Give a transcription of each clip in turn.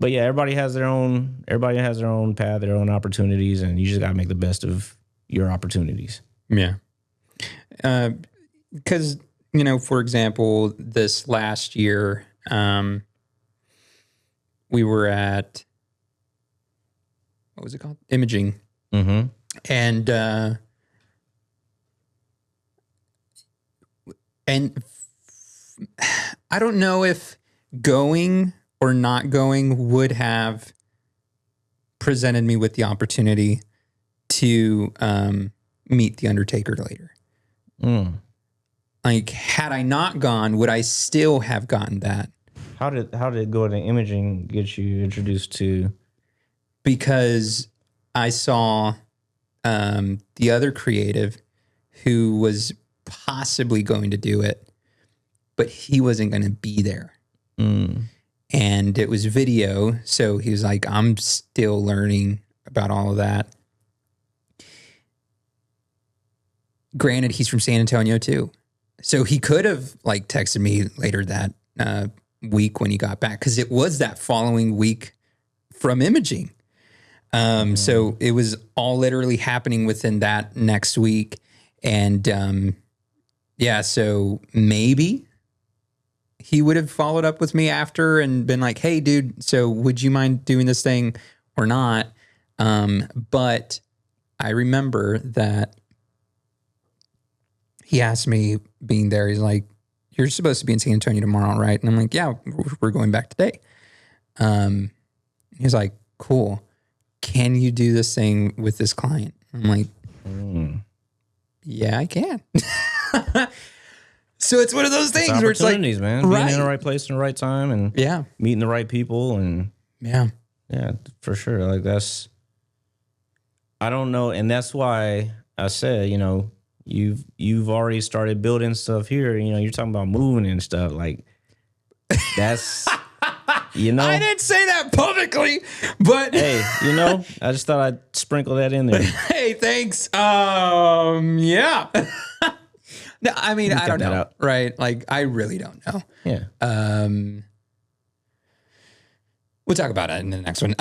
But yeah, everybody has their own path, their own opportunities, and you just got to make the best of your opportunities. Yeah. Because, for example, this last year, we were at, what was it called? Imaging. Mm-hmm. And I don't know if going or not going would have presented me with the opportunity to meet the Undertaker later. Mm. Like, had I not gone, would I still have gotten that? How did going to imaging get you introduced to? Because I saw the other creative who was possibly going to do it, but he wasn't going to be there. Mm. And it was video. So he was like, I'm still learning about all of that. Granted, he's from San Antonio too. So he could have like texted me later that week when he got back, because it was that following week from imaging. So it was all literally happening within that next week. And yeah, so maybe he would have followed up with me after and been like, hey, dude, so would you mind doing this thing or not? But I remember that he asked me being there. He's like, you're supposed to be in San Antonio tomorrow, right? And I'm like, yeah, we're going back today. He's like, cool. Can you do this thing with this client? I'm like, yeah, I can. So it's one of those things where it's like, man, being in the right place in the right time and meeting the right people. And yeah, for sure. Like I don't know. And that's why I said, you've already started building stuff here. You're talking about moving and stuff like that's, I didn't say that publicly, but hey, I just thought I'd sprinkle that in there. Hey, thanks. Yeah. No, I mean, I don't know. Right. Like, I really don't know. Yeah. We'll talk about it in the next one.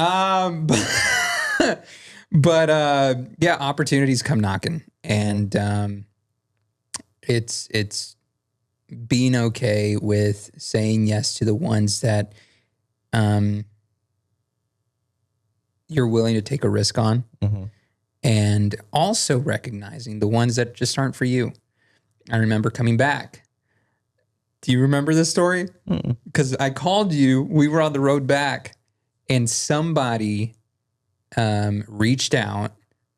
But yeah, opportunities come knocking, and it's being okay with saying yes to the ones that you're willing to take a risk on, and also recognizing the ones that just aren't for you. I remember coming back. Do you remember this story? Because I called you. We were on the road back, and somebody reached out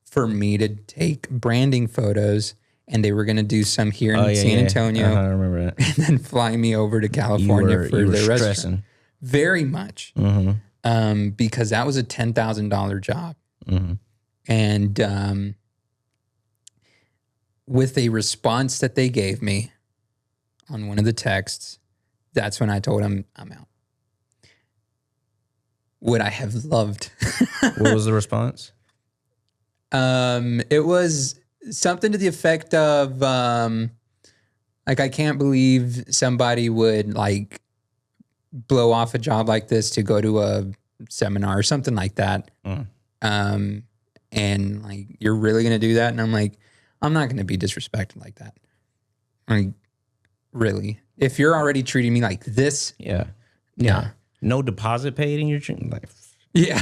for me to take branding photos, and they were going to do some here in San Antonio. I remember that. And then fly me over to California for their restaurant. Very much. Because that was a $10,000 job. And with a response that they gave me on one of the texts, that's when I told them I'm out. Would I have loved? What was the response? It was something to the effect of, like, I can't believe somebody would like blow off a job like this to go to a seminar or something like that. And like, you're really going to do that? And I'm like, I'm not going to be disrespected like that. Like, really? If you're already treating me like this. Yeah. No deposit paid in your life. Yeah.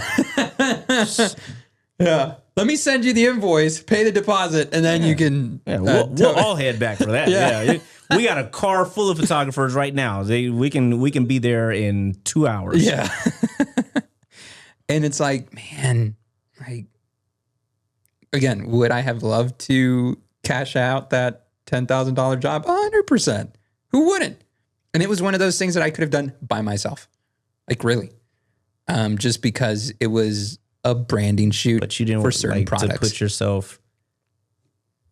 Yeah. Let me send you the invoice, pay the deposit, and then you can. Yeah, we'll all head back for that. Yeah. We got a car full of photographers right now. We can be there in 2 hours. Yeah. And it's like, man, like, again, would I have loved to cash out that $10,000 job? 100%. Who wouldn't? And it was one of those things that I could have done by myself. Like, really. Just because it was a branding shoot, but you didn't for certain products. To put yourself,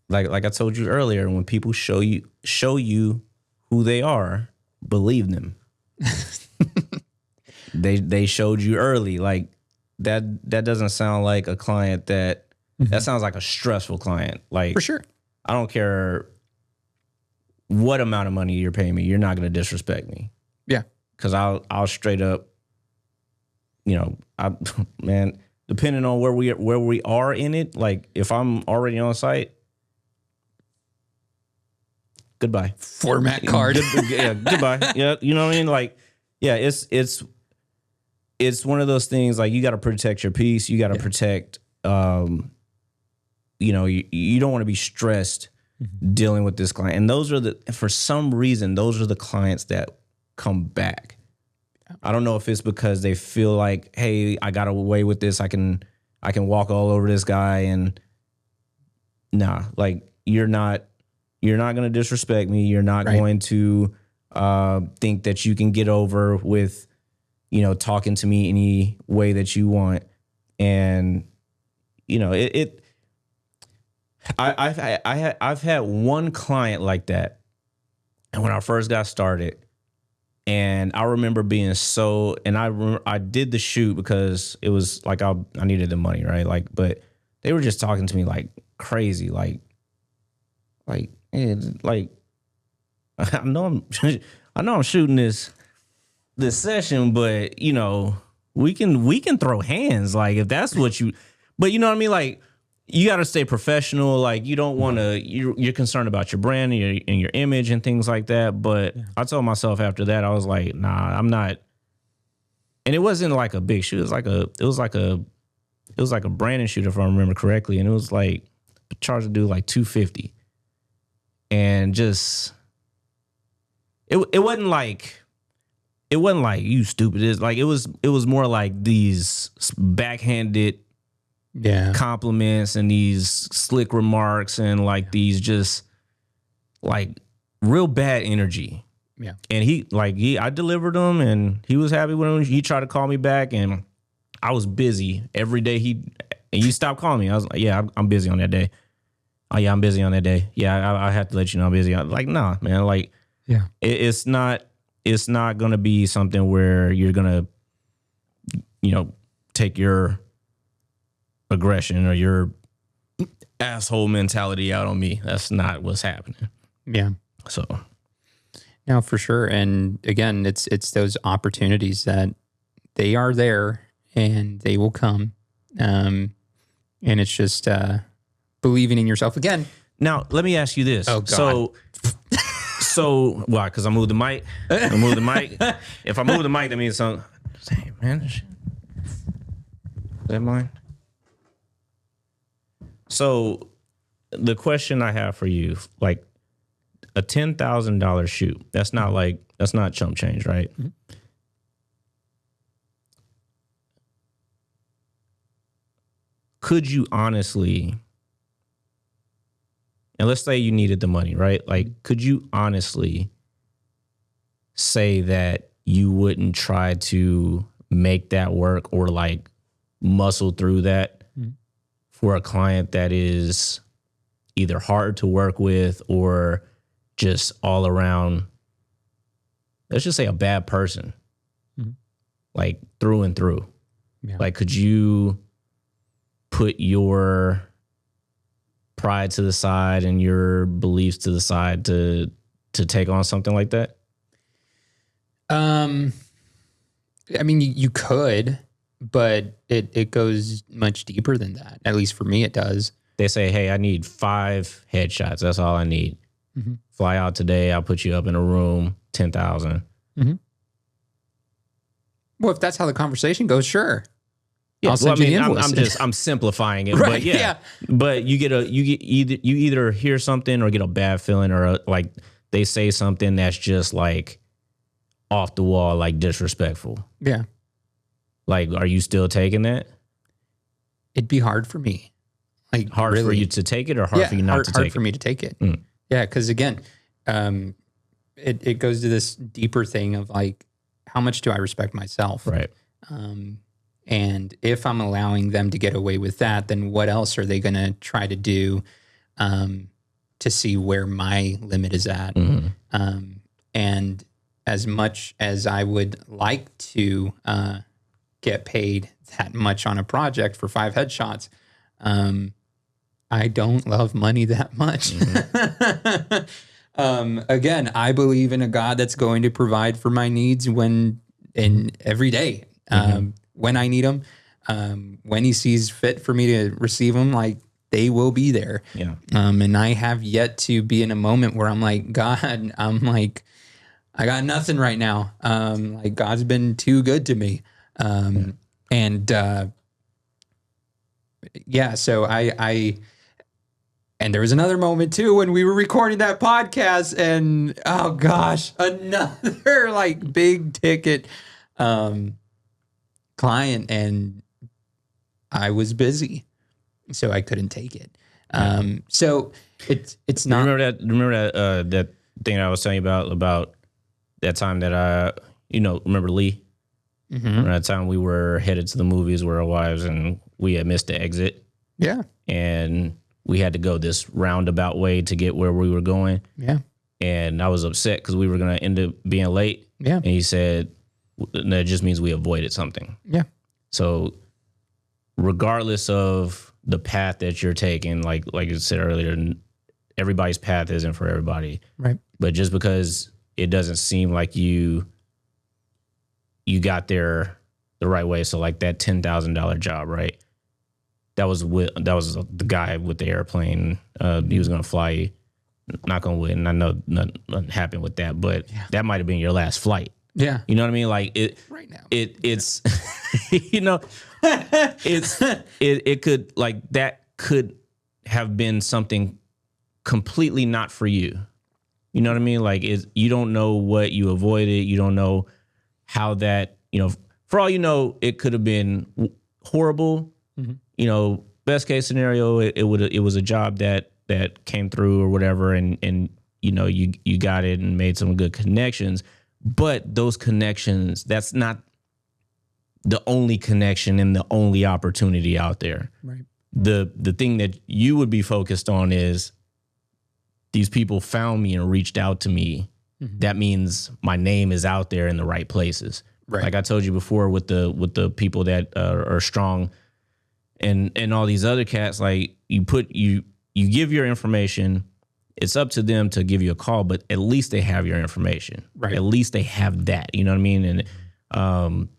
like I told you earlier, when people show you who they are, believe them. They showed you early. Like that doesn't sound like a client that sounds like a stressful client. Like, for sure. I don't care what amount of money you're paying me, you're not going to disrespect me. Yeah. Because I'll straight up man, depending on where we are in it, like if I'm already on site, goodbye. Format card. Goodbye. Yeah, you know what I mean? Like, yeah, it's one of those things, like you got to protect your peace. You got to protect, you don't want to be stressed dealing with this client. And for some reason, those are the clients that come back. I don't know if it's because they feel like, hey, I got away with this. I can walk all over this guy, and like you're not going to disrespect me. You're not going to think that you can get over with, talking to me any way that you want. And, I've had one client like that. And when I first got started, and I remember being I did the shoot because it was like I needed the money, right? Like, but they were just talking to me like crazy, like I know I'm shooting this session, but we can throw hands, like if that's what you, but you know what I mean, like you got to stay professional. Like you don't want to, you're concerned about your brand and your image and things like that. But I told myself after that, I was like, nah, I'm not. And it wasn't like a big shoot. It was like a branding shoot, if I remember correctly. And it was like charged to do like $250. And just, it wasn't like you stupid. It's like, it was more like these backhanded compliments and these slick remarks and like these just like real bad energy. Yeah. And I delivered them and he was happy with him. He tried to call me back and I was busy every day. He stopped calling me. I was like, yeah, I'm busy on that day. Oh yeah, I'm busy on that day. Yeah, I have to let you know I'm busy. I'm like, nah, man. Like, yeah, it's not gonna be something where you're gonna, take your aggression or your asshole mentality out on me. That's not what's happening. Yeah. So, no, for sure. And again, it's those opportunities that they are there and they will come. And it's just believing in yourself again. Now, let me ask you this. Oh, God. So why? Because I moved the mic. If I move the mic, that means something. Hey, man, is that mine? So the question I have for you, like a $10,000 shoot, that's not chump change, right? Mm-hmm. Could you honestly, and let's say you needed the money, right? Like, could you honestly say that you wouldn't try to make that work or like muscle through that for a client that is either hard to work with or just all around, let's just say a bad person, like through and through? Yeah. Like, could you put your pride to the side and your beliefs to the side to take on something like that? I mean, you could, but it goes much deeper than that. At least for me, it does. They say, hey, I need 5 headshots. That's all I need. Mm-hmm. Fly out today. I'll put you up in a room, 10,000. Mm-hmm. Well, if that's how the conversation goes, sure. Yeah, I'm simplifying it, right, but yeah. But you either hear something or get a bad feeling, or like they say something that's just like off the wall, like disrespectful. Yeah. Like, are you still taking that? It'd be hard for me. Like, hard really, for you to take it, or hard for you not to take it? Hard for me to take it. Mm. Yeah, because again, it goes to this deeper thing of like, how much do I respect myself? Right. And if I'm allowing them to get away with that, then what else are they going to try to do to see where my limit is at? Mm-hmm. And as much as I would like to get paid that much on a project for 5 headshots, I don't love money that much. Mm-hmm. Again, I believe in a God that's going to provide for my needs every day. Mm-hmm. when I need them, when he sees fit for me to receive them, like they will be there. Yeah. And I have yet to be in a moment where I'm like, God, I'm like, I got nothing right now. Like God's been too good to me. And yeah, so and there was another moment too when we were recording that podcast, and oh gosh, another like big ticket client, and I was busy, so I couldn't take it. So it's not. Remember that thing I was telling you about that time that I remember Lee. Mm-hmm. Remember that time we were headed to the movies with our wives and we had missed the exit. Yeah, and we had to go this roundabout way to get where we were going. Yeah. And I was upset because we were going to end up being late. Yeah. And he said, that just means we avoided something. Yeah. So regardless of the path that you're taking, like you said earlier, everybody's path isn't for everybody. Right. But just because it doesn't seem like you got there the right way. So like that $10,000 job, right? That was the guy with the airplane. He was going to fly you. Knock on wood, and I know nothing happened with that, but that might have been your last flight. Yeah, you know what I mean. Like it right now. It's it could like that could have been something completely not for you. You know what I mean? Like you don't know what you avoided. You don't know how that for all you know, it could have been horrible. Mm-hmm. Best case scenario, it was a job that came through or whatever, and you got it and made some good connections. But those connections, that's not the only connection and the only opportunity out there. Right. The thing that you would be focused on is these people found me and reached out to me. Mm-hmm. That means my name is out there in the right places. Right. Like I told you before with the people that are strong and all these other cats, like you give your information. It's up to them to give you a call, but at least they have your information. Right. At least they have that. You know what I mean? And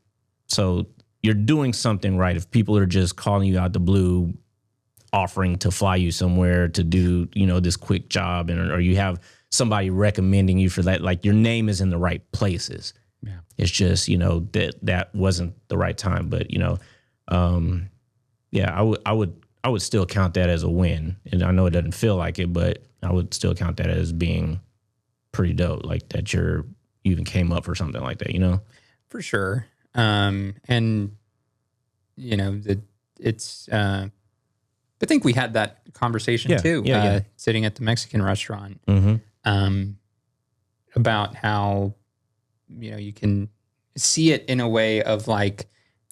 so you're doing something right. If people are just calling you out the blue, offering to fly you somewhere to do, this quick job, or you have somebody recommending you for that, like your name is in the right places. Yeah. It's just, that wasn't the right time. But, I would still count that as a win. And I know it doesn't feel like it, but I would still count that as being pretty dope. Like that you even came up for something like that, For sure. And it's, I think we had that conversation too, sitting at the Mexican restaurant, about how, you can see it in a way of like,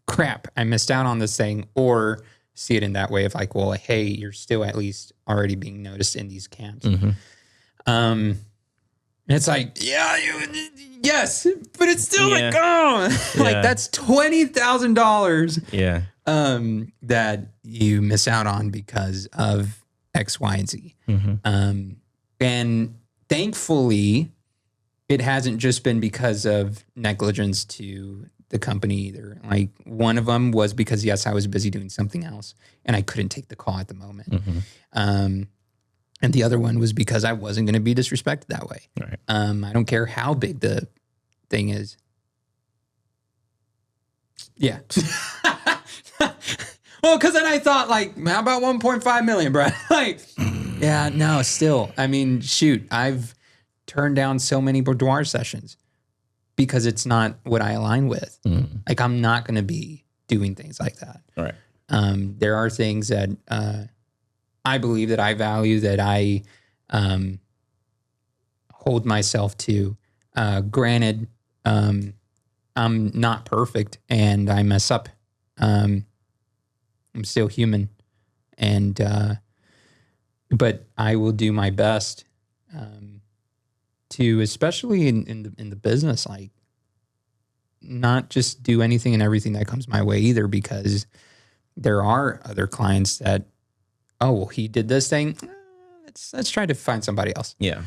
crap, I missed out on this thing, or see it in that way of like, well, hey, you're still at least already being noticed in these camps. Mm-hmm. And it's like, yes, but it's still like, like that's $20,000. Yeah. That you miss out on because of X, Y, and Z. Mm-hmm. And thankfully, it hasn't just been because of negligence to the company either. Like one of them was because, yes, I was busy doing something else and I couldn't take the call at the moment. Mm-hmm. And the other one was because I wasn't going to be disrespected that way. Right. I don't care how big the thing is. Yeah. Well, because then I thought, like, how about 1.5 million, bro? Like, yeah, no, still. I mean, shoot, I've turned down so many boudoir sessions because it's not what I align with. Mm. Like, I'm not going to be doing things like that. Right. There are things that I believe that I value, that I hold myself to. Granted, I'm not perfect and I mess up. I'm still human, and but I will do my best to, especially in the business, like not just do anything and everything that comes my way either, because there are other clients that, oh, well, he did this thing. Let's try to find somebody else. Yeah.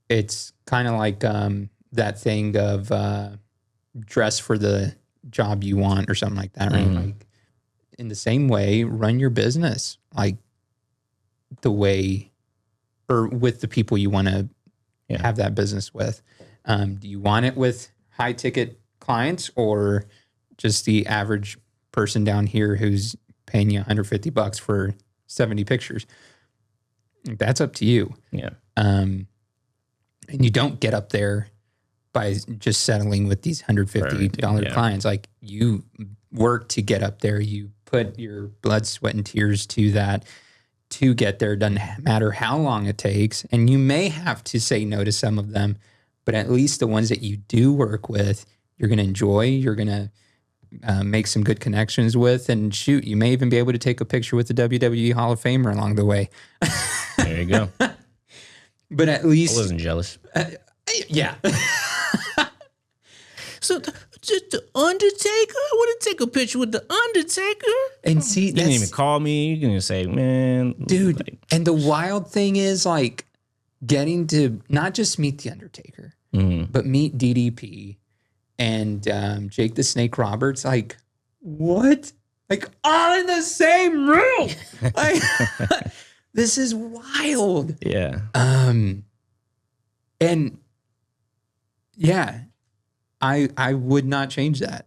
It's kind of like that thing of dress for the job you want or something like that, right? Like in the same way, run your business like the way or with the people you want to have that business with. Do you want it with high ticket clients or just the average person down here who's paying you $150 for 70 pictures? That's up to you. Yeah. And you don't get up there by just settling with these $150 clients. Like you work to get up there. You put your blood, sweat, and tears to that to get there. Doesn't matter how long it takes. And you may have to say no to some of them, but at least the ones that you do work with, you're going to enjoy. You're going to make some good connections with, and shoot, you may even be able to take a picture with the WWE Hall of Famer along the way. There you go. But at least I wasn't jealous. Yeah. So just the Undertaker? I want to take a picture with the Undertaker. And see, you didn't even call me. You can say, man, dude. Like, and the wild thing is, like, getting to not just meet the Undertaker, but meet DDP and Jake the Snake Roberts. Like, what? Like, all in the same room. Like, this is wild. Yeah. And yeah, I would not change that.